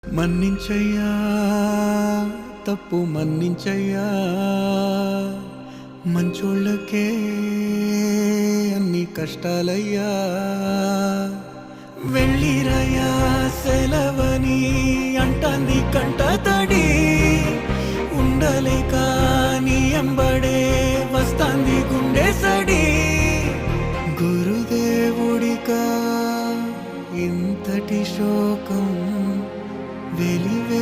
మన్నించయ్యా తప్పు మన్నించయ్యా, మంచోళ్ళకే అన్ని కష్టాలయ్యా. వెళ్ళిరయ్యా సెలవని అంటాంది కంట తడి, ఉండలేక నీ ఎంబడే వస్తాంది గుండె సడి. గురుదేవుడికా ఇంతటి శోకం వెలివే